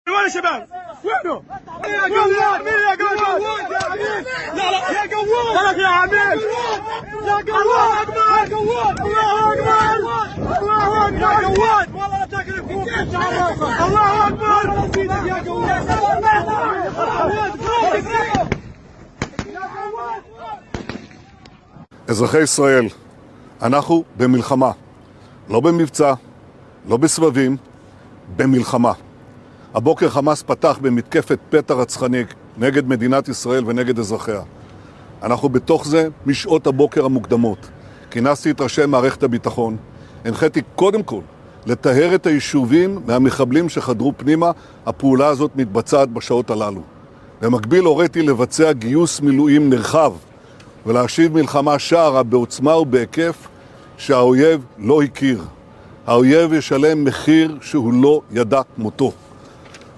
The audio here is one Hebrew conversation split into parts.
وين يا شباب؟ وينه؟ يا قواد مين يا قواد؟ لا لا يا قواد ترك يا عميد يا قواد الله اكبر الله اكبر الله اكبر يا قواد والله لا تاكل فوق الله اكبر يا قواد אזרחי ישראל, אנחנו במלחמה, לא במבצע, לא בסבבים, במלחמה. הבוקר חמאס פתח במתקפת פתע רצחני נגד מדינת ישראל ונגד אזרחיה. אנחנו בתוך זה משעות הבוקר המוקדמות. כינסתי את ראשי מערכת הביטחון, הנחיתי קודם כל לטהר את היישובים מהמחבלים שחדרו פנימה. הפעולה הזאת מתבצעת בשעות הללו. במקביל הוריתי לבצע גיוס מילואים נרחב ולהשיב מלחמה שערה בעוצמה ובהיקף שהאויב לא הכיר. האויב ישלם מחיר שהוא לא ידע כמותו.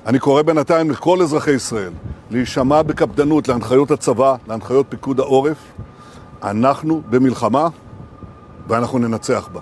אני קורא בינתיים לכל אזרחי ישראל להישמע בקפדנות להנחיות הצבא, להנחיות פיקוד העורף. אנחנו במלחמה ואנחנו ננצח בה.